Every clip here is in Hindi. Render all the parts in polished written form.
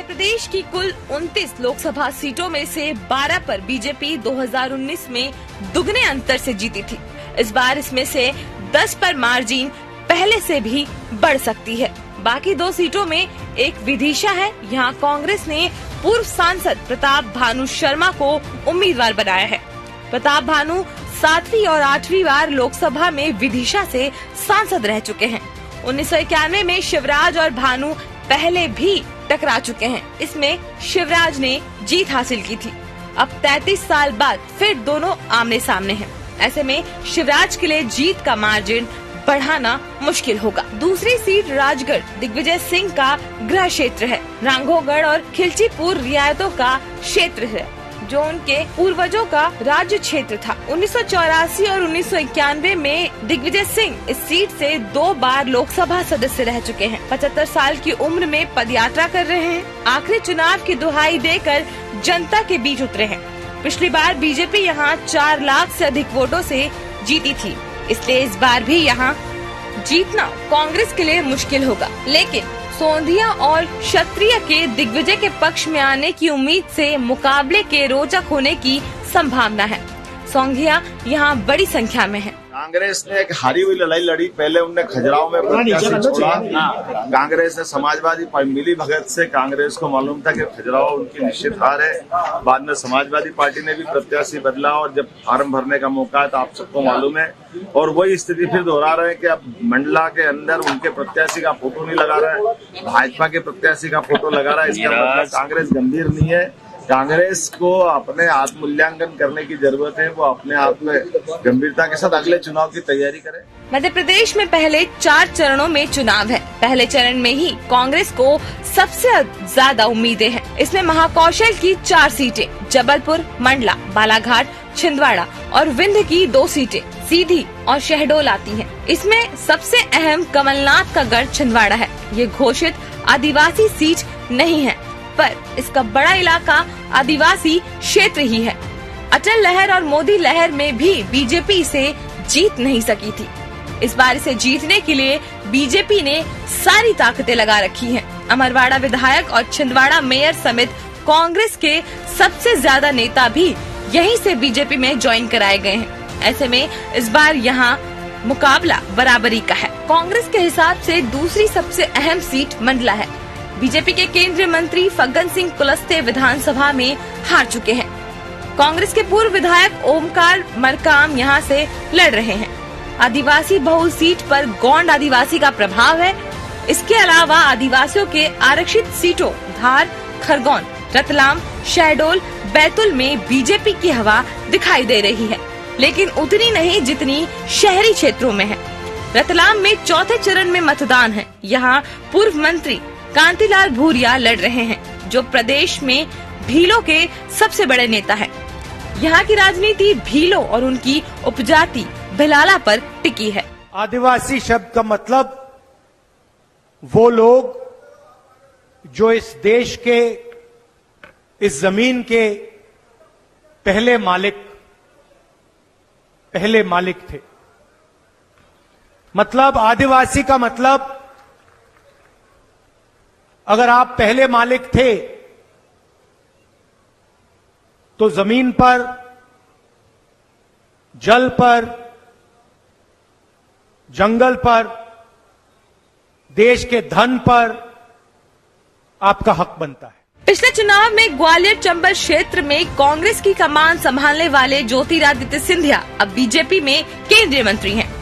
प्रदेश की कुल 29 लोकसभा सीटों में से 12 पर बीजेपी 2019 में दुगने अंतर से जीती थी। इस बार इसमें से 10 पर मार्जिन पहले से भी बढ़ सकती है। बाकी 2 सीटों में एक विदिशा है। यहाँ कांग्रेस ने पूर्व सांसद प्रताप भानु शर्मा को उम्मीदवार बनाया है। प्रताप भानु 7वीं और 8वीं बार लोकसभा में विदिशा से सांसद रह चुके हैं। 1991 में शिवराज और भानु पहले भी टकरा चुके हैं। इसमें शिवराज ने जीत हासिल की थी। अब 33 साल बाद फिर दोनों आमने सामने हैं। ऐसे में शिवराज के लिए जीत का मार्जिन बढ़ाना मुश्किल होगा। दूसरी सीट राजगढ़ दिग्विजय सिंह का गृह क्षेत्र है। रांगोगढ़ और खिलचीपुर रियायतों का क्षेत्र है, जो उनके पूर्वजों का राज्य क्षेत्र था। 1984 और 1991 में दिग्विजय सिंह इस सीट से 2 बार लोकसभा सदस्य रह चुके हैं। 75 साल की उम्र में पदयात्रा कर रहे हैं। आखिरी चुनाव की दुहाई देकर जनता के बीच उतरे हैं। पिछली बार बीजेपी यहाँ 4 लाख से अधिक वोटों से जीती थी, इसलिए इस बार भी यहाँ जीतना कांग्रेस के लिए मुश्किल होगा। लेकिन सोंधिया और क्षत्रिय के दिग्विजय के पक्ष में आने की उम्मीद से मुकाबले के रोचक होने की संभावना है। सोंधिया यहाँ बड़ी संख्या में है। कांग्रेस ने एक हारी हुई लड़ाई लड़ी। पहले उनने खजुराहो में प्रत्याशी छोड़ा। कांग्रेस ने समाजवादी मिली भगत से कांग्रेस को मालूम था कि खजुराहो उनकी निश्चित हार है। बाद में समाजवादी पार्टी ने भी प्रत्याशी बदला और जब फार्म भरने का मौका है तो आप सबको मालूम है, और वही स्थिति फिर दोहरा रहे हैं कि अब मंडला के अंदर उनके प्रत्याशी का फोटो नहीं लगा रहा है, भाजपा के प्रत्याशी का फोटो लगा रहा है। इसका मतलब कांग्रेस गंभीर नहीं है। कांग्रेस को अपने आत्ममूल्यांकन करने की जरूरत है। वो अपने आप में गंभीरता के साथ अगले चुनाव की तैयारी करे। मध्य प्रदेश में पहले 4 चरणों में चुनाव है। पहले चरण में ही कांग्रेस को सबसे ज्यादा उम्मीदें हैं। इसमें महाकौशल की 4 सीटें, जबलपुर, मंडला, बालाघाट, छिंदवाड़ा और विंध्य की 2 सीटें सीधी और शहडोल आती हैं। इसमें सबसे अहम कमलनाथ का गढ़ छिंदवाड़ा है। ये घोषित आदिवासी सीट नहीं है, पर इसका बड़ा इलाका आदिवासी क्षेत्र ही है। अटल लहर और मोदी लहर में भी बीजेपी इसे जीत नहीं सकी थी। इस बार इसे जीतने के लिए बीजेपी ने सारी ताकतें लगा रखी हैं। अमरवाड़ा विधायक और छिंदवाड़ा मेयर समेत कांग्रेस के सबसे ज्यादा नेता भी यहीं से बीजेपी में ज्वाइन कराए गए हैं। ऐसे में इस बार यहाँ मुकाबला बराबरी का है। कांग्रेस के हिसाब से दूसरी सबसे अहम सीट मंडला है। बीजेपी के केंद्रीय मंत्री फग्गन सिंह कुलस्ते विधानसभा में हार चुके हैं। कांग्रेस के पूर्व विधायक ओमकार मरकाम यहां से लड़ रहे हैं। आदिवासी बहुल सीट पर गोंड आदिवासी का प्रभाव है। इसके अलावा आदिवासियों के आरक्षित सीटों धार, खरगोन, रतलाम, शहडोल, बैतूल में बीजेपी की हवा दिखाई दे रही है, लेकिन उतनी नहीं जितनी शहरी क्षेत्रों में है। रतलाम में 4थे चरण में मतदान है। यहाँ पूर्व मंत्री कांतिलाल भूरिया लड़ रहे हैं, जो प्रदेश में भीलों के सबसे बड़े नेता हैं। यहाँ की राजनीति भीलों और उनकी उपजाति भिलाला पर टिकी है। आदिवासी शब्द का मतलब वो लोग जो इस देश के, इस जमीन के पहले मालिक थे। मतलब आदिवासी का मतलब अगर आप पहले मालिक थे तो जमीन पर, जल पर, जंगल पर, देश के धन पर आपका हक बनता है। पिछले चुनाव में ग्वालियर चंबल क्षेत्र में कांग्रेस की कमान संभालने वाले ज्योतिरादित्य सिंधिया अब बीजेपी में केंद्रीय मंत्री हैं।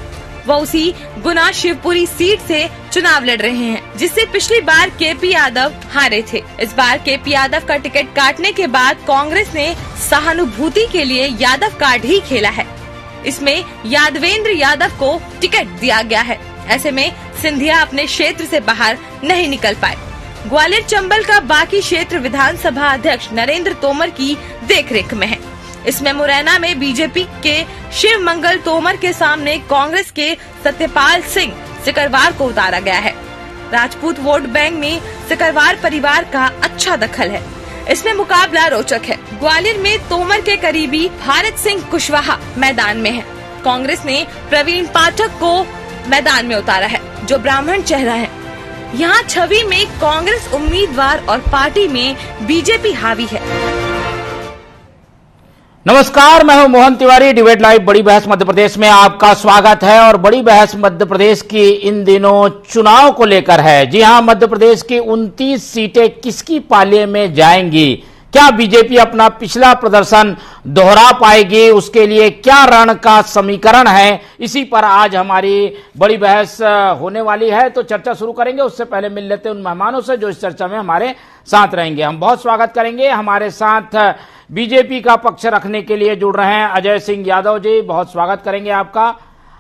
वो उसी गुना शिवपुरी सीट से चुनाव लड़ रहे हैं, जिससे पिछली बार केपी यादव हारे थे। इस बार केपी यादव का टिकट काटने के बाद कांग्रेस ने सहानुभूति के लिए यादव कार्ड ही खेला है। इसमें यादवेंद्र यादव को टिकट दिया गया है। ऐसे में सिंधिया अपने क्षेत्र से बाहर नहीं निकल पाए। ग्वालियर चंबल का बाकी क्षेत्र विधानसभा अध्यक्ष नरेंद्र तोमर की देखरेख में है। इसमें मुरैना में बीजेपी के शिव मंगल तोमर के सामने कांग्रेस के सत्यपाल सिंह सिकरवार को उतारा गया है। राजपूत वोट बैंक में सिकरवार परिवार का अच्छा दखल है। इसमें मुकाबला रोचक है। ग्वालियर में तोमर के करीबी भारत सिंह कुशवाहा मैदान में है। कांग्रेस ने प्रवीण पाठक को मैदान में उतारा है, जो ब्राह्मण चेहरा है। यहाँ छवि में कांग्रेस उम्मीदवार और पार्टी में बीजेपी हावी है। नमस्कार, मैं हूं मोहन तिवारी। डिबेट लाइव बड़ी बहस मध्य प्रदेश में आपका स्वागत है। और बड़ी बहस मध्य प्रदेश की इन दिनों चुनाव को लेकर है। जी हां, मध्य प्रदेश की 29 सीटें किसकी पाले में जाएंगी? क्या बीजेपी अपना पिछला प्रदर्शन दोहरा पाएगी? उसके लिए क्या रण का समीकरण है? इसी पर आज हमारी बड़ी बहस होने वाली है। तो चर्चा शुरू करेंगे, उससे पहले मिल लेते हैं उन मेहमानों से जो इस चर्चा में हमारे साथ रहेंगे। हम बहुत स्वागत करेंगे। हमारे साथ बीजेपी का पक्ष रखने के लिए जुड़ रहे हैं अजय सिंह यादव जी, बहुत स्वागत करेंगे आपका।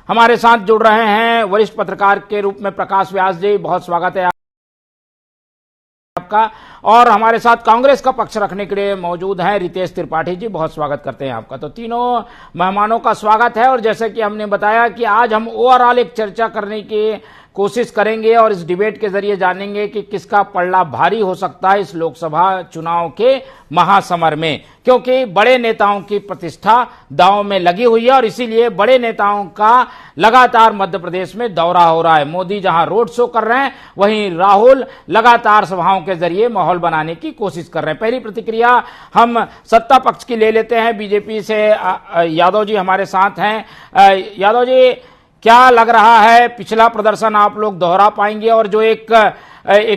हमारे साथ जुड़ रहे हैं वरिष्ठ पत्रकार के रूप में प्रकाश व्यास जी, बहुत स्वागत है आपका। और हमारे साथ कांग्रेस का पक्ष रखने के लिए मौजूद हैं रितेश त्रिपाठी जी, बहुत स्वागत करते हैं आपका। तो तीनों मेहमानों का स्वागत है। और जैसे कि हमने बताया कि आज हम ओवरऑल एक चर्चा करने की कोशिश करेंगे और इस डिबेट के जरिए जानेंगे कि किसका पलड़ा भारी हो सकता है इस लोकसभा चुनाव के महासमर में, क्योंकि बड़े नेताओं की प्रतिष्ठा दांव में लगी हुई है और इसीलिए बड़े नेताओं का लगातार मध्य प्रदेश में दौरा हो रहा है। मोदी जहां रोड शो कर रहे हैं, वहीं राहुल लगातार सभाओं के जरिए माहौल बनाने की कोशिश कर रहे हैं। पहली प्रतिक्रिया हम सत्ता पक्ष की ले लेते हैं। बीजेपी से यादव जी हमारे साथ हैं। यादव जी, क्या लग रहा है, पिछला प्रदर्शन आप लोग दोहरा पाएंगे? और जो एक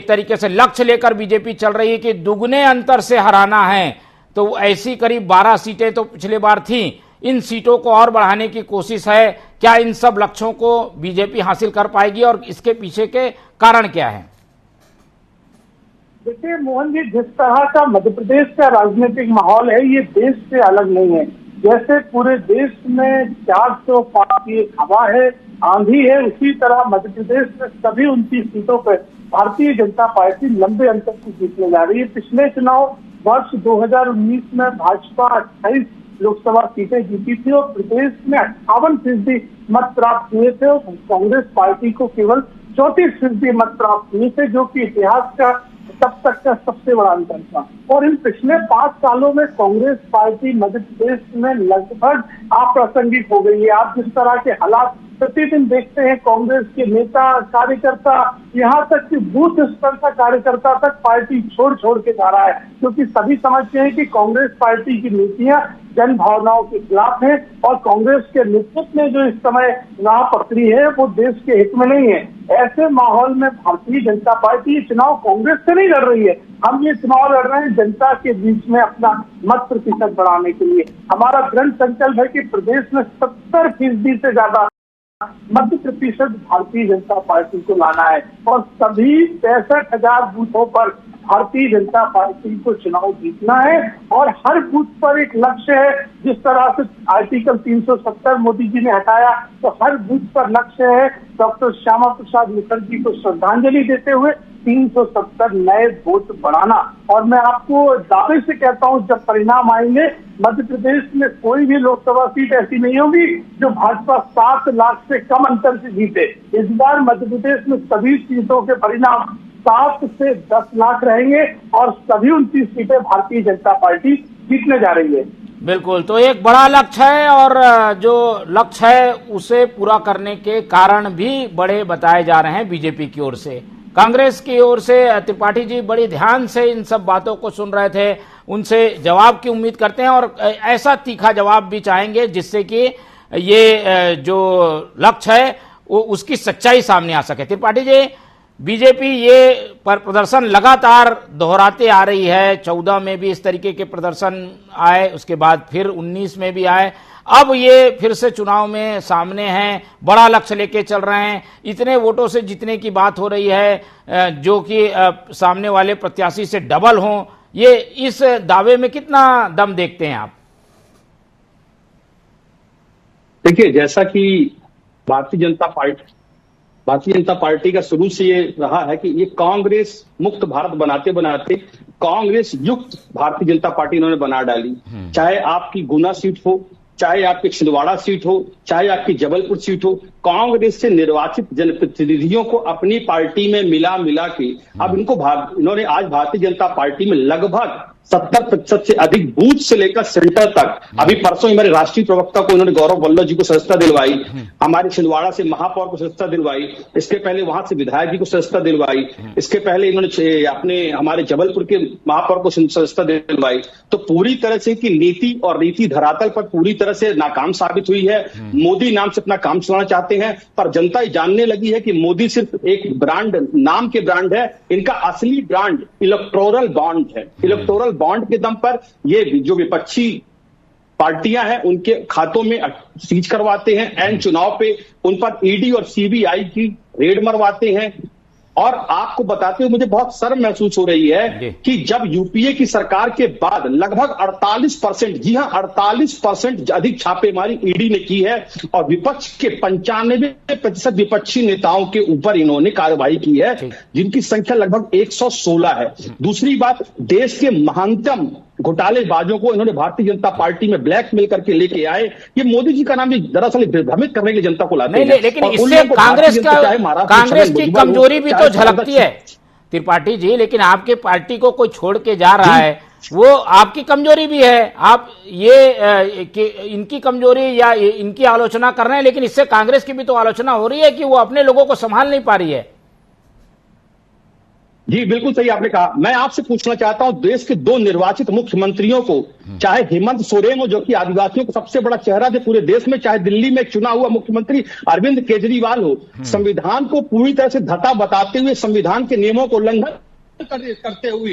तरीके से लक्ष्य लेकर बीजेपी चल रही है कि दुगने अंतर से हराना है, तो ऐसी करीब 12 सीटें तो पिछले बार थी, इन सीटों को और बढ़ाने की कोशिश है। क्या इन सब लक्ष्यों को बीजेपी हासिल कर पाएगी और इसके पीछे के कारण क्या है? देखिए मोहन जी, जिस तरह का मध्य प्रदेश का राजनीतिक माहौल है, ये देश से अलग नहीं है। जैसे पूरे देश में 400 पार की एक हवा है, आंधी है, उसी तरह मध्य प्रदेश में सभी 29 सीटों पर भारतीय जनता पार्टी लंबे अंतर से जीतने जा रही है। पिछले चुनाव वर्ष 2019 में भाजपा 28 लोकसभा सीटें जीती थी और प्रदेश में 58% मत प्राप्त हुए थे और कांग्रेस पार्टी को केवल 34% मत प्राप्त हुए थे, जो कि इतिहास का तब तक का सबसे बड़ा अंतर था। और इन पिछले 5 सालों में कांग्रेस पार्टी मध्य प्रदेश में लगभग अप्रासंगिक हो गई है। आप जिस तरह के हालात प्रतिदिन देखते हैं, कांग्रेस के नेता कार्यकर्ता, यहाँ तक कि बूथ स्तर का कार्यकर्ता तक पार्टी छोड़ के जा रहा है, क्योंकि सभी समझते हैं कि कांग्रेस पार्टी की नीतियां जन भावनाओं के खिलाफ है और कांग्रेस के नेतृत्व में जो इस समय राह पकड़ी है वो देश के हित में नहीं है। ऐसे माहौल में भारतीय जनता पार्टी ये चुनाव कांग्रेस से नहीं लड़ रही है। हम ये चुनाव लड़ रहे हैं जनता के बीच में अपना मत प्रतिशत बढ़ाने के लिए। हमारा दृढ़ संकल्प है कि प्रदेश में 70% से ज्यादा मध्य प्रतिशत भारतीय जनता पार्टी को लाना है और सभी 65,000 बूथों पर भारतीय जनता पार्टी को चुनाव जीतना है। और हर बूथ पर एक लक्ष्य है। जिस तरह से आर्टिकल 370 मोदी जी ने हटाया, तो हर बूथ पर लक्ष्य है डॉक्टर श्यामा प्रसाद मुखर्जी को श्रद्धांजलि देते हुए 370 नए वोट बढ़ाना। और मैं आपको दावे से कहता हूं, जब परिणाम आएंगे मध्य प्रदेश में कोई भी लोकसभा सीट ऐसी नहीं होगी जो भाजपा 7 लाख से कम अंतर से जीते। इस बार मध्य प्रदेश में सभी सीटों के परिणाम 7 से 10 लाख रहेंगे और सभी 29 सीटें भारतीय जनता पार्टी जीतने जा रही है। बिल्कुल, तो एक बड़ा लक्ष्य है और जो लक्ष्य है उसे पूरा करने के कारण भी बड़े बताए जा रहे हैं बीजेपी की ओर से। कांग्रेस की ओर से त्रिपाठी जी बड़ी ध्यान से इन सब बातों को सुन रहे थे, उनसे जवाब की उम्मीद करते हैं और ऐसा तीखा जवाब भी चाहेंगे जिससे कि ये जो लक्ष्य है वो उसकी सच्चाई सामने आ सके। त्रिपाठी जी, बीजेपी ये पर प्रदर्शन लगातार दोहराते आ रही है। 14 में भी इस तरीके के प्रदर्शन आए, उसके बाद फिर 19 में भी आए, अब ये फिर से चुनाव में सामने हैं, बड़ा लक्ष्य लेके चल रहे हैं। इतने वोटों से जीतने की बात हो रही है जो कि सामने वाले प्रत्याशी से डबल हों। ये इस दावे में कितना दम देखते हैं आप? देखिए, जैसा कि भारतीय जनता पार्टी का शुरू से ये रहा है कि ये कांग्रेस मुक्त भारत बनाते बनाते कांग्रेस युक्त भारतीय जनता पार्टी इन्होंने बना डाली। चाहे आपकी गुना सीट हो, चाहे आपकी छिंदवाड़ा सीट हो, चाहे आपकी जबलपुर सीट हो, कांग्रेस से निर्वाचित जनप्रतिनिधियों को अपनी पार्टी में मिला के अब इन्होंने आज भारतीय जनता पार्टी में लगभग 70% से अधिक बूथ से लेकर सेंटर तक, अभी परसों हमारे राष्ट्रीय प्रवक्ता को इन्होंने गौरव वल्लभ जी को सदस्यता दिलवाई, हमारे छिंदवाड़ा से महापौर को सदस्यता दिलवाई, इसके पहले वहां से विधायक जी को सदस्यता दिलवाई, इसके पहले इन्होंने अपने हमारे जबलपुर के महापौर को सदस्यता दिलवाई। तो पूरी तरह से की नीति और नीति धरातल पर पूरी तरह से नाकाम साबित हुई है। मोदी नाम से अपना काम चलाना चाहते हैं, पर जनता जानने लगी है कि मोदी सिर्फ एक ब्रांड, नाम के ब्रांड है, इनका असली ब्रांड इलेक्टोरल बॉन्ड है। इलेक्टोरल बॉन्ड के दम पर ये जो विपक्षी पार्टियां हैं उनके खातों में सीज करवाते हैं, एंड चुनाव पे उन पर ईडी और सीबीआई की रेड मरवाते हैं। और आपको बताते हुए मुझे बहुत शर्म महसूस हो रही है कि जब यूपीए की सरकार के बाद लगभग 48%, जी हां 48% अधिक छापेमारी ईडी ने की है और विपक्ष के 95% विपक्षी नेताओं के ऊपर इन्होंने कार्रवाई की है, जिनकी संख्या लगभग 116 है। दूसरी बात, देश के महानतम घोटालेबाजों को इन्होंने भारतीय जनता पार्टी में ब्लैकमेल करके लेके आए। ये मोदी जी का नाम भी दरअसल भ्रमित करने के लिए जनता को लाते हैं। लेकिन इससे कांग्रेस की कमजोरी भी तो झलकती है त्रिपाठी जी। लेकिन आपके पार्टी को कोई छोड़ के जा रहा है, वो आपकी कमजोरी भी है। आप ये कि इनकी कमजोरी या इनकी आलोचना कर रहे हैं, लेकिन इससे कांग्रेस की भी तो आलोचना हो रही है कि वो अपने लोगों को संभाल नहीं पा रही है। जी बिल्कुल सही आपने कहा। मैं आपसे पूछना चाहता हूं, देश के 2 निर्वाचित मुख्यमंत्रियों को, चाहे हेमंत सोरेन हो जो कि आदिवासियों का सबसे बड़ा चेहरा थे पूरे देश में, चाहे दिल्ली में चुना हुआ मुख्यमंत्री अरविंद केजरीवाल हो, संविधान को पूरी तरह से धता बताते हुए, संविधान के नियमों को उल्लंघन करते हुए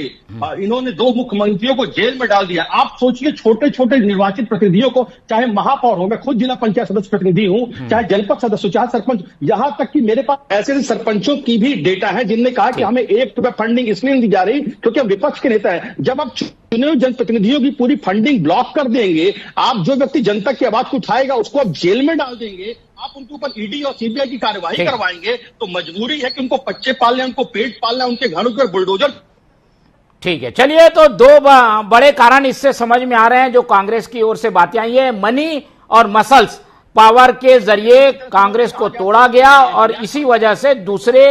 इन्होंने 2 मुख्यमंत्रियों को जेल में डाल दिया। आप सोचिए, छोटे छोटे निर्वाचित प्रतिनिधियों को, चाहे महापौर हो, मैं खुद जिला पंचायत सदस्य प्रतिनिधि हूं, चाहे जनपद सदस्य, चाहे सरपंच, यहां तक कि मेरे पास ऐसे सरपंचों की भी डेटा है जिनने कहा कि हमें ₹1 फंडिंग इसलिए नहीं दी जा रही क्योंकि हम विपक्ष के नेता है। जब आप चुने हुए जनप्रतिनिधियों की पूरी फंडिंग ब्लॉक कर देंगे, आप जो व्यक्ति जनता की आवाज को उठाएगा उसको आप जेल में डाल देंगे, आप उनके ऊपर ईडी और सीबीआई की कार्रवाई करवाएंगे, तो मजबूरी है कि उनको बच्चे पालने, उनको पेट पालना, उनके घरों के बुलडोजर। ठीक है, चलिए, तो 2 बड़े कारण इससे समझ में आ रहे हैं जो कांग्रेस की ओर से बातें आई है। मनी और मसल्स पावर के जरिए कांग्रेस को तोड़ा गया और इसी वजह से दूसरे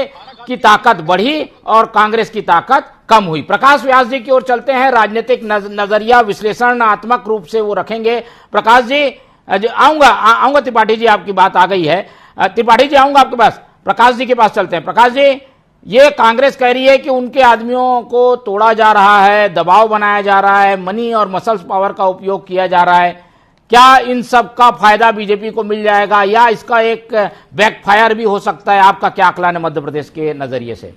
की ताकत बढ़ी और कांग्रेस की ताकत कम हुई। प्रकाश व्यास जी की ओर चलते हैं, राजनीतिक नजरिया विश्लेषणात्मक रूप से वो रखेंगे। प्रकाश जी, आऊंगा त्रिपाठी जी, आपकी बात आ गई है। त्रिपाठी जी आऊंगा आपके पास, प्रकाश जी के पास चलते हैं। प्रकाश जी, ये कांग्रेस कह रही है कि उनके आदमियों को तोड़ा जा रहा है, दबाव बनाया जा रहा है, मनी और मसल्स पावर का उपयोग किया जा रहा है। क्या इन सब का फायदा बीजेपी को मिल जाएगा या इसका एक बैकफायर भी हो सकता है? आपका क्या आकलन है मध्य प्रदेश के नजरिए से?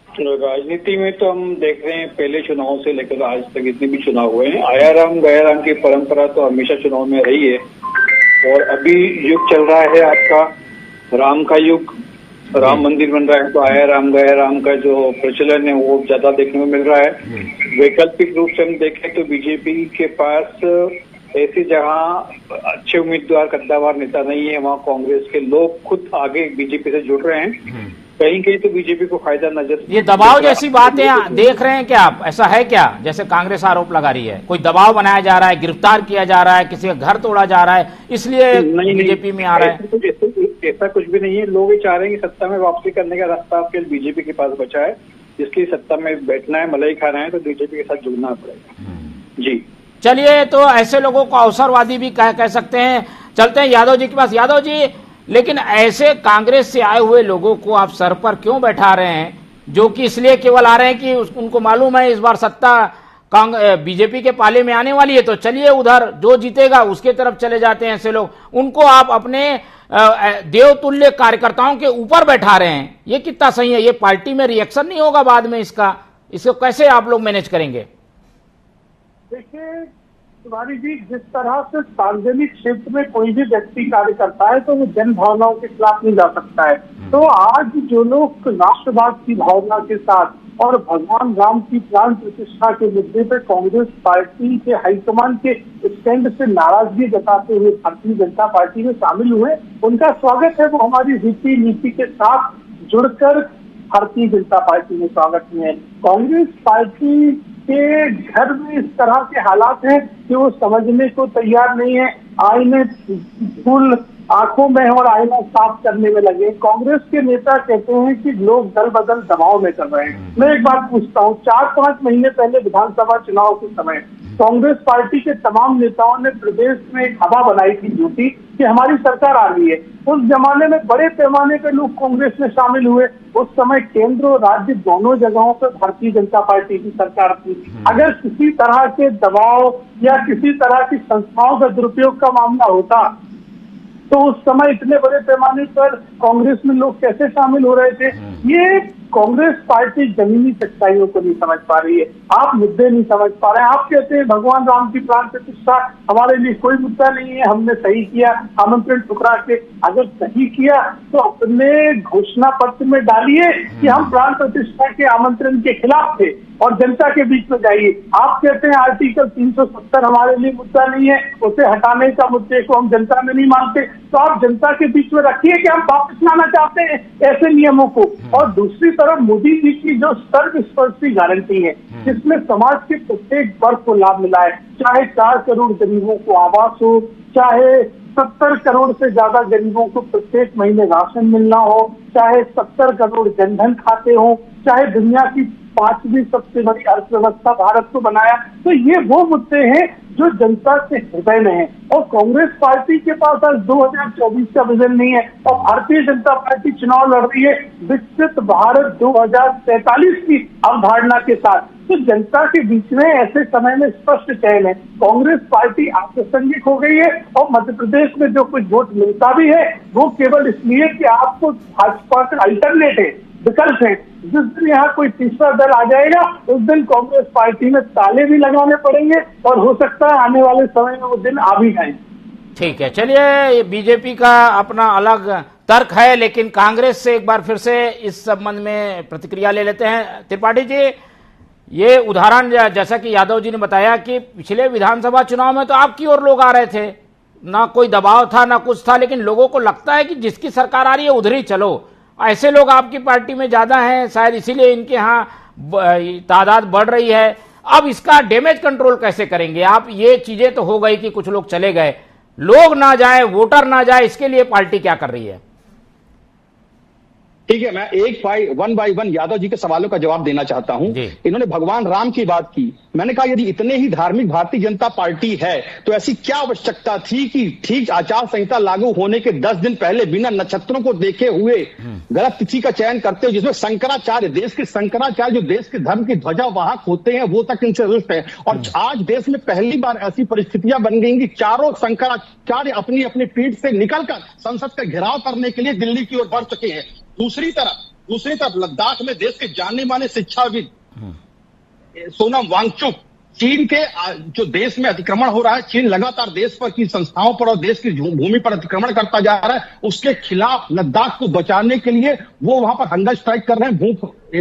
राजनीति में तो हम देख रहे हैं, पहले चुनाव से लेकर आज तक जितने भी चुनाव हुए हैं, आया राम गया राम की परंपरा तो हमेशा चुनाव में रही है। और अभी युग चल रहा है आपका राम का युग, राम मंदिर बन रहा है, तो आया राम गया राम का जो प्रचलन है वो ज्यादा देखने को मिल रहा है। वैकल्पिक रूप से हम देखें तो बीजेपी के पास ऐसी जगह अच्छे उम्मीदवार, कद्दावर नेता नहीं है, वहाँ कांग्रेस के लोग खुद आगे बीजेपी से जुड़ रहे हैं। कहीं कहीं तो बीजेपी को फायदा नजर, ये दबाव जैसी बातें देख रहे हैं क्या आप? ऐसा है क्या, जैसे कांग्रेस आरोप लगा रही है, कोई दबाव बनाया जा रहा है, गिरफ्तार किया जा रहा है, किसी का घर तोड़ा जा रहा है, इसलिए बीजेपी में आ रहा है? ऐसा कुछ भी नहीं है। लोग ही चाह रहे हैं कि सत्ता में वापसी करने का रास्ता आपके बीजेपी के पास बचा है, जिसकी सत्ता में बैठना है, मलाई खाना है, तो बीजेपी के साथ जुड़ना पड़ेगा। जी चलिए, तो ऐसे लोगों को अवसरवादी भी कह सकते हैं। चलते हैं यादव जी के पास। यादव जी, लेकिन ऐसे कांग्रेस से आए हुए लोगों को आप सर पर क्यों बैठा रहे हैं, जो कि इसलिए केवल आ रहे हैं कि उनको मालूम है इस बार सत्ता बीजेपी के पाले में आने वाली है, तो चलिए उधर जो जीतेगा उसके तरफ चले जाते हैं ऐसे लोग। उनको आप अपने देवतुल्य कार्यकर्ताओं के ऊपर बैठा रहे हैं, ये कितना सही है? ये पार्टी में रिएक्शन नहीं होगा बाद में इसको कैसे आप लोग मैनेज करेंगे? देखिए तिवारी जी, जिस तरह से सार्वजनिक क्षेत्र में कोई भी व्यक्ति कार्य करता है तो वो जन भावनाओं के खिलाफ नहीं जा सकता है। तो आज जो लोग राष्ट्रवाद की भावना के साथ और भगवान राम की प्राण प्रतिष्ठा के मुद्दे पर कांग्रेस पार्टी के हाईकमान के स्टैंड से नाराजगी जताते हुए भारतीय जनता पार्टी में शामिल हुए, उनका स्वागत है। वो हमारी रीति नीति के साथ जुड़कर भारतीय जनता पार्टी में स्वागत में है। कांग्रेस पार्टी के घर में इस तरह के हालात हैं कि वो समझने को तैयार नहीं है। आईने फूल आंखों में और आईना साफ करने में लगे। कांग्रेस के नेता कहते हैं कि लोग दल बदल दबाव में कर रहे हैं। मैं एक बात पूछता हूँ, 4-5 महीने पहले विधानसभा चुनाव के समय कांग्रेस पार्टी के तमाम नेताओं ने प्रदेश में एक हवा बनाई थी झूठी कि हमारी सरकार आ रही है। उस जमाने में बड़े पैमाने पर लोग कांग्रेस में शामिल हुए। उस समय केंद्र और राज्य दोनों जगहों पर भारतीय जनता पार्टी की सरकार थी। अगर किसी तरह के दबाव या किसी तरह की संस्थाओं का दुरुपयोग का मामला होता तो उस समय इतने बड़े पैमाने पर कांग्रेस में लोग कैसे शामिल हो रहे थे? ये कांग्रेस पार्टी जमीनी सच्चाइयों को नहीं समझ पा रही है। आप मुद्दे नहीं समझ पा रहे हैं। आप कहते हैं भगवान राम की प्राण प्रतिष्ठा हमारे लिए कोई मुद्दा नहीं है, हमने सही किया, आमंत्रण ठुकरा के। अगर सही किया तो अपने घोषणा पत्र में डालिए कि हम प्राण प्रतिष्ठा के आमंत्रण के खिलाफ थे और जनता के बीच में जाइए। आप कहते हैं आर्टिकल 370 हमारे लिए मुद्दा नहीं है, उसे हटाने का मुद्दे को हम जनता में नहीं मानते, तो आप जनता के बीच में रखिए कि हम वापस लाना चाहते हैं ऐसे नियमों को। और दूसरी तरफ मोदी जी की जो सर्वस्पर्शी गारंटी है जिसमें समाज के प्रत्येक वर्ग को लाभ मिला है, चाहे 4 करोड़ गरीबों को आवास हो, चाहे 70 करोड़ से ज्यादा गरीबों को प्रत्येक महीने राशन मिलना हो, चाहे 70 करोड़ जनधन खाते हो, चाहे दुनिया की 5वीं सबसे बड़ी अर्थव्यवस्था भारत को बनाया, तो ये वो मुद्दे हैं जो जनता के हृदय में है। और कांग्रेस पार्टी के पास आज 2024 का विजन नहीं है और भारतीय जनता पार्टी चुनाव लड़ रही है विकसित भारत 2043 की अवधारणा के साथ। तो जनता के बीच में ऐसे समय में स्पष्ट चयन है। कांग्रेस पार्टी अप्रासंगिक हो गई है और मध्य प्रदेश में जो कुछ वोट मिलता भी है वो केवल इसलिए कि आपको भाजपा का अल्टरनेट है, विकल्प है। जिस दिन यहाँ कोई तीसरा दल आ जाएगा उस दिन कांग्रेस पार्टी में ताले भी लगाने पड़ेंगे और हो सकता है आने वाले समय में वो दिन आ भी जाए। ठीक है, चलिए बीजेपी का अपना अलग तर्क है, लेकिन कांग्रेस से एक बार फिर से इस संबंध में प्रतिक्रिया ले लेते हैं। त्रिपाठी जी, ये उदाहरण जैसा कि यादव जी ने बताया कि पिछले विधानसभा चुनाव में तो आपकी ओर लोग आ रहे थे, ना कोई दबाव था ना कुछ था, लेकिन लोगों को लगता है कि जिसकी सरकार आ रही है उधर ही चलो। ऐसे लोग आपकी पार्टी में ज्यादा हैं, शायद इसीलिए इनके यहाँ तादाद बढ़ रही है। अब इसका डैमेज कंट्रोल कैसे करेंगे आप? ये चीजें तो हो गई कि कुछ लोग चले गए, लोग ना जाए, वोटर ना जाए, इसके लिए पार्टी क्या कर रही है? ठीक है, मैं one by one Yadav ji के सवालों का जवाब देना चाहता हूं। इन्होंने भगवान राम की बात की। मैंने कहा यदि इतने ही धार्मिक भारतीय जनता पार्टी है तो ऐसी क्या आवश्यकता थी कि ठीक आचार संहिता लागू होने के 10 दिन पहले बिना नक्षत्रों को देखे हुए गलत तिथि का चयन करते हो, जिसमें शंकराचार्य, देश के शंकराचार्य जो देश के धर्म की ध्वजा वाहक होते हैं वो तक इनसे रुष्ट है। और आज देश में पहली बार ऐसी परिस्थितियां बन गई कि चारों शंकराचार्य अपनी अपनी पीठ से निकलकर संसद का घेराव करने के लिए दिल्ली की ओर बढ़ चुके हैं। दूसरी तरफ लद्दाख में देश के जाने माने शिक्षाविद सोनम वांगचुक, चीन के जो देश में अतिक्रमण हो रहा है, चीन लगातार देश पर की संस्थाओं पर और देश की भूमि पर अतिक्रमण करता जा रहा है, उसके खिलाफ लद्दाख को बचाने के लिए वो वहां पर हंगर स्ट्राइक कर रहे हैं,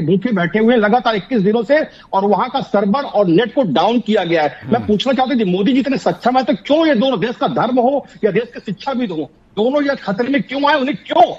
भूखे बैठे हुए हैं लगातार 21 दिनों से, और वहां का सर्वर और नेट को डाउन किया गया है। मैं पूछना चाहता हूं मोदी जी इतने सक्षम है तो क्यों ये दोनों, देश का धर्म हो या देश के शिक्षाविद हो, दोनों ये खतरे में क्यों आए? उन्हें क्यों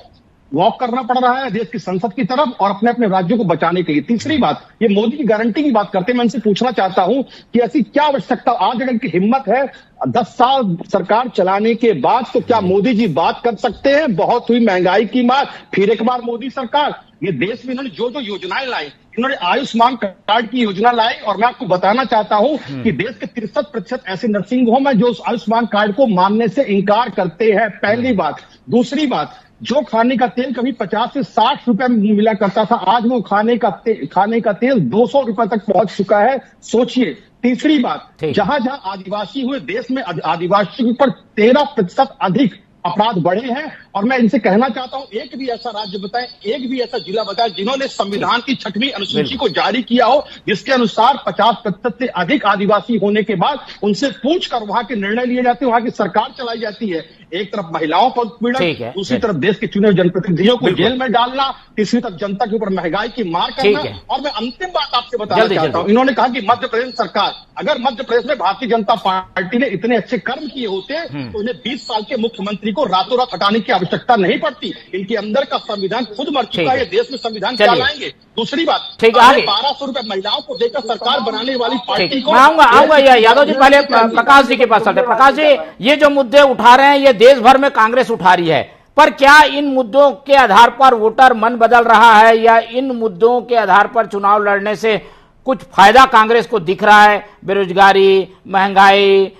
वॉक करना पड़ रहा है देश की संसद की तरफ और अपने अपने राज्यों को बचाने के लिए? तीसरी बात, ये मोदी की गारंटी की बात करते हैं, मैं इनसे पूछना चाहता हूं कि ऐसी क्या आवश्यकता, आज अगर इनकी हिम्मत है 10 साल सरकार चलाने के बाद, तो क्या मोदी जी बात कर सकते हैं बहुत हुई महंगाई की मार, फिर एक बार मोदी सरकार? ये देश में इन्होंने जो जो योजनाएं लाई, इन्होंने आयुष्मान कार्ड की योजना लाई, और मैं आपको बताना चाहता हूं कि देश के 63% ऐसे नर्सिंग होम है जो उस आयुष्मान कार्ड को मानने से इंकार करते हैं, पहली बात। दूसरी बात, जो खाने का तेल कभी 50 से 60 रुपए में मिला करता था, आज वो खाने का तेल 200 रुपए तक पहुंच चुका है, सोचिए। तीसरी बात, जहां जहां आदिवासी हुए, देश में आदिवासियों पर 13% अधिक अपराध बढ़े हैं, और मैं इनसे कहना चाहता हूं एक भी ऐसा राज्य बताएं, एक भी ऐसा जिला बताएं जिन्होंने संविधान की 6वीं अनुसूची को जारी किया हो जिसके अनुसार 50% से अधिक आदिवासी होने के बाद उनसे पूछकर वहां के निर्णय लिए जाते हैं, वहां की सरकार चलाई जाती है। एक तरफ महिलाओं पर उत्पीड़न, दूसरी तरफ देश के चुने हुए जनप्रतिनिधियों को जेल में डालना, तीसरी तरफ जनता के ऊपर महंगाई की मार करना। और मैं अंतिम बात आपसे बताना चाहता हूं, इन्होंने कहा कि मध्य प्रदेश सरकार, अगर मध्य प्रदेश में भारतीय जनता पार्टी ने इतने अच्छे कर्म किए होते तो इन्हें 20 साल के मुख्यमंत्री को रातों रात हटाने की आवश्यकता नहीं पड़ती। इनके अंदर का संविधान खुद मर चुका है, देश में संविधान क्या लाएंगे? दूसरी बात, 1200 रुपए महिलाओं को देकर सरकार बनाने वाली पार्टी को, आऊंगा यादव जी, पहले प्रकाश जी के पास चलते। प्रकाश जी, ये जो मुद्दे उठा रहे हैं ये देश भर में कांग्रेस उठा रही है, पर क्या इन मुद्दों के आधार पर वोटर मन बदल रहा है या इन मुद्दों के आधार पर चुनाव लड़ने से कुछ फायदा कांग्रेस को दिख रहा है? बेरोजगारी, महंगाई,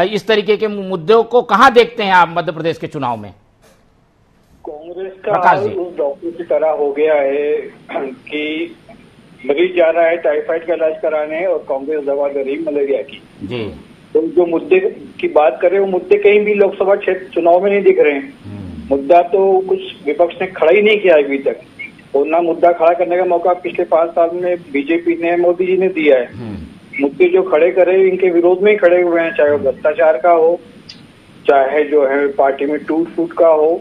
इस तरीके के मुद्दों को कहां देखते हैं आप मध्य प्रदेश के चुनाव में? कांग्रेस का हाल उस डॉक्टर की तरह हो गया है कि मरीज जा रहा है टाइफाइड का इलाज कराने और कांग्रेस दवा दे रही मलेरिया की जी। तो जो मुद्दे की बात कर रहे हैं वो मुद्दे कहीं भी लोकसभा क्षेत्र चुनाव में नहीं दिख रहे हैं। मुद्दा तो कुछ विपक्ष ने खड़ा ही नहीं किया अभी तक, और ना मुद्दा खड़ा करने का मौका पिछले 5 साल में बीजेपी ने, मोदी जी ने दिया है। मुद्दे जो खड़े करे इनके विरोध में ही खड़े हुए हैं, चाहे वो भ्रष्टाचार का हो, चाहे जो है पार्टी में टूट फूट का हो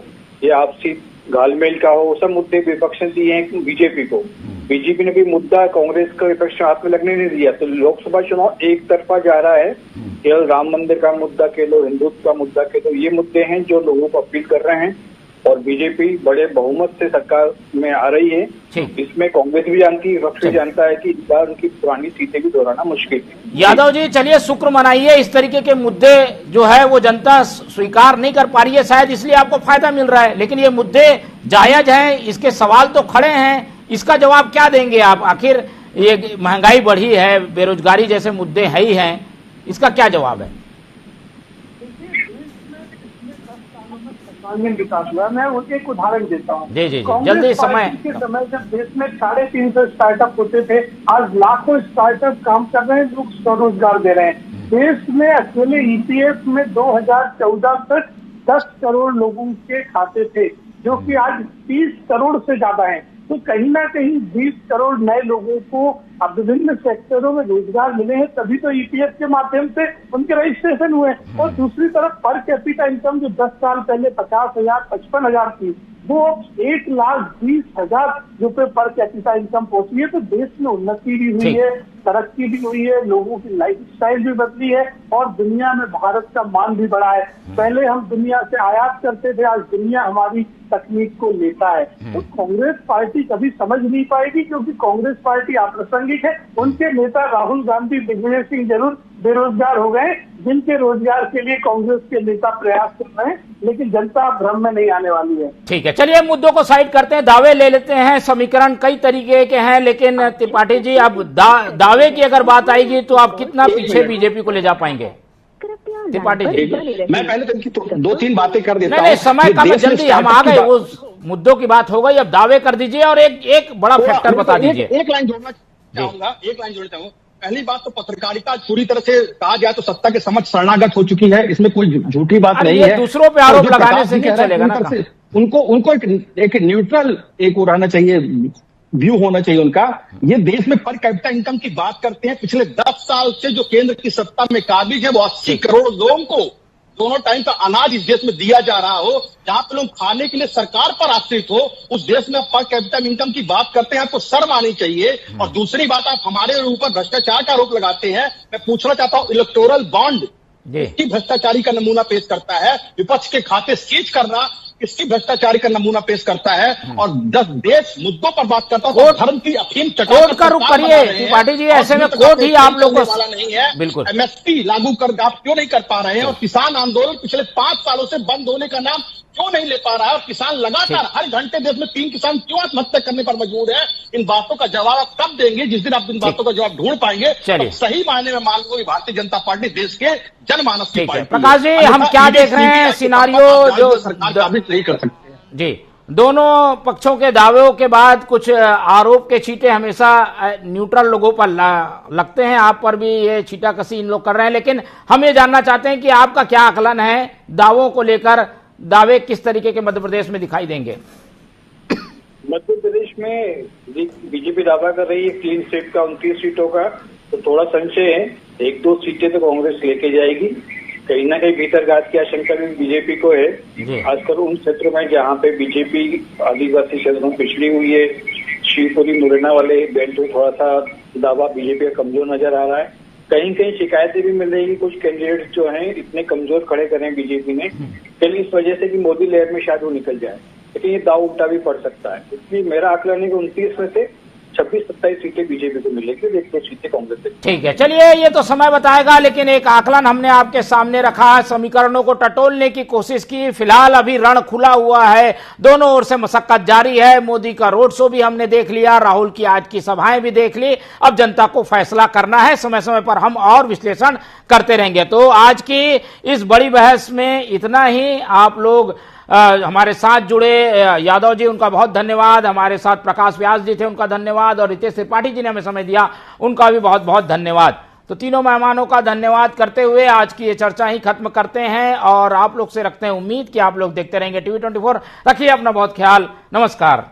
या आपसी घालमेल का हो, सब मुद्दे विपक्ष ने दिए हैं बीजेपी को। बीजेपी ने भी मुद्दा कांग्रेस का विपक्ष के हाथ में लगने नहीं दिया। तो लोकसभा चुनाव एक तरफा जा रहा है। केवल राम मंदिर का मुद्दा के लो, हिंदुत्व का मुद्दा के लो, ये मुद्दे हैं जो लोगों को अपील कर रहे हैं और बीजेपी बड़े बहुमत से सरकार में आ रही है। इसमें कांग्रेस भी जानती है, विपक्ष भी जानता है कि इस बार उनकी पुरानी सीटें भी दोहराना मुश्किल है। यादव जी, चलिए शुक्र मनाइए, इस तरीके के मुद्दे जो है वो जनता स्वीकार नहीं कर पा रही है, शायद इसलिए आपको फायदा मिल रहा है। लेकिन ये मुद्दे जायज हैं, इसके सवाल तो खड़े हैं, इसका जवाब क्या देंगे आप? आखिर ये महंगाई बढ़ी है, बेरोजगारी जैसे मुद्दे है ही हैं, इसका क्या जवाब है? विकास हुआ, मैं उनके एक उदाहरण देता हूँ। जी जी, जल्दी समय के समय जब देश में 350 स्टार्टअप होते थे, आज लाखों स्टार्टअप काम कर रहे हैं, लोग स्वरोजगार दे रहे हैं। देश में अकेले ईपीएफ में 2014 तक 10 करोड़ लोगों के खाते थे, जो कि आज 30 करोड़ से ज्यादा हैं। तो कहीं ना कहीं 20 करोड़ नए लोगों को अब विभिन्न सेक्टरों में रोजगार मिले हैं, तभी तो ईपीएफ के माध्यम से उनके रजिस्ट्रेशन हुए। और दूसरी तरफ पर कैपिटा इनकम जो 10 साल पहले 50,000, 55,000 थी, वो 1,20,000 रुपए पर कैपिटा इनकम पहुंची है। तो देश में उन्नति भी हुई है, तरक्की भी हुई है, लोगों की लाइफस्टाइल भी बदली है और दुनिया में भारत का मान भी बढ़ा है। पहले हम दुनिया से आयात करते थे, आज दुनिया हमारी तकनीक को लेता है। तो कांग्रेस पार्टी कभी समझ नहीं पाएगी, क्योंकि कांग्रेस पार्टी अप्रासंगिक है। उनके नेता राहुल गांधी, दिग्विजय सिंह जरूर बेरोजगार हो गए, जिनके रोजगार के लिए कांग्रेस के नेता प्रयास कर रहे हैं, लेकिन जनता भ्रम में नहीं आने वाली है। ठीक है, चलिए मुद्दों को साइड करते हैं, दावे ले लेते हैं। समीकरण कई तरीके के हैं, लेकिन त्रिपाठी जी, अब दावे की अगर बात आएगी तो आप कितना पीछे बीजेपी को ले जा पाएंगे? त्रिपाठी जी, मैं पहले तो इनकी 2-3 बातें कर देता हूं। नहीं, समय कम, जल्दी हम आ गए, वो मुद्दों की बात हो गई, अब दावे कर दीजिए और एक बड़ा फैक्टर बता दीजिए। एक लाइन जोड़ना चाहूंगा, पहली बात तो पत्रकारिता पूरी तरह से कहा जाए तो सत्ता के समक्ष शरणागत हो चुकी है, इसमें कोई झूठी बात नहीं है। दूसरों पे आरोप लगाने से नहीं चलेगा ना। उनको एक न्यूट्रल एक वो रहना चाहिए, व्यू होना चाहिए उनका। ये देश में पर कैपिटा इनकम की बात करते हैं, पिछले 10 साल से जो केंद्र की सत्ता में काबिज है वो 80 करोड़ लोगों को दोनों टाइम का अनाज इस देश में दिया जा रहा हो, जहां पे लोग खाने के लिए सरकार पर आश्रित हो, उस देश में पर कैपिटा इनकम की बात करते हैं, आपको शर्म आनी चाहिए। और दूसरी बात, आप हमारे ऊपर भ्रष्टाचार का आरोप लगाते हैं। मैं पूछना चाहता हूं, इलेक्टोरल बॉन्ड किसकी भ्रष्टाचारी का नमूना पेश करता है? विपक्ष के खाते सीज करना किसकी भ्रष्टाचारी का नमूना पेश करता है? और 10 देश मुद्दों पर बात करता हूं, धर्म की अफीम कोर्ट का रुख करिए त्रिपाठी जी, ऐसे में कोर्ट ही आप लोगों को वाला नहीं है। बिल्कुल, एमएसपी लागू कर आप क्यों नहीं कर पा रहे हैं? और किसान आंदोलन पिछले 5 सालों से बंद होने का नाम क्यों नहीं ले पा रहा है? और किसान लगातार हर घंटे देश में 3 किसान क्यों आत्महत्या करने पर मजबूर है? इन बातों का जवाब आप कब देंगे? जिस दिन आप इन बातों का जवाब ढूंढ पाएंगे तो सही मायने में मान लो भारतीय जनता पार्टी देश के जनमानस की पार्टी। प्रकाश जी, हम क्या देख रहे हैं सिनारियो जो सरकार साबित नहीं कर सकती जी, दोनों पक्षों के दावों के बाद कुछ आरोप के छींटे हमेशा न्यूट्रल लोगों पर लगते हैं। आप पर भी ये छींटाकशी इन लोग कर रहे हैं, लेकिन हम ये जानना चाहते हैं कि आपका क्या आकलन है दावों को लेकर? दावे किस तरीके के मध्य प्रदेश में दिखाई देंगे? मध्य प्रदेश में बीजेपी दावा कर रही है क्लीन स्टेट का 29 सीटों का, तो थोड़ा संशय है। 1-2 सीटें तो कांग्रेस लेके जाएगी। कहीं ना कहीं भीतरघात की आशंका भी बीजेपी को है, खासकर उन क्षेत्रों में जहां पे बीजेपी आदिवासी क्षेत्रों में पिछड़ी हुई है। शिवपुरी मुरैना वाले बेल्ट में थोड़ा सा दावा बीजेपी का कमजोर नजर आ रहा है। कहीं कहीं शिकायतें भी मिल रही है, कुछ कैंडिडेट जो हैं इतने कमजोर खड़े करें बीजेपी ने, कल इस वजह से कि मोदी लहर में शायद वो निकल जाए, लेकिन ये दाव उल्टा भी पड़ सकता है। इसलिए मेरा आकलन है कि 29 में से 26-27 सीटें बीजेपी को मिलेगी और 1-2 सीटें कांग्रेस से। ठीक है, चलिए ये तो समय बताएगा, लेकिन एक आकलन हमने आपके सामने रखा है, समीकरणों को टटोलने की कोशिश की। फिलहाल अभी रण खुला हुआ है, दोनों ओर से मशक्कत जारी है। मोदी का रोड शो भी हमने देख लिया, राहुल की आज की सभाएं भी देख ली। अब जनता को फैसला करना है, समय समय पर हम और विश्लेषण करते रहेंगे। तो आज की इस बड़ी बहस में इतना ही। आप लोग हमारे साथ जुड़े, यादव जी उनका बहुत धन्यवाद, हमारे साथ प्रकाश व्यास जी थे उनका धन्यवाद, और रितेश त्रिपाठी जी ने हमें समय दिया उनका भी बहुत बहुत धन्यवाद। तो तीनों मेहमानों का धन्यवाद करते हुए आज की ये चर्चा ही खत्म करते हैं, और आप लोग से रखते हैं उम्मीद कि आप लोग देखते रहेंगे TV 24। रखिए अपना बहुत ख्याल, नमस्कार।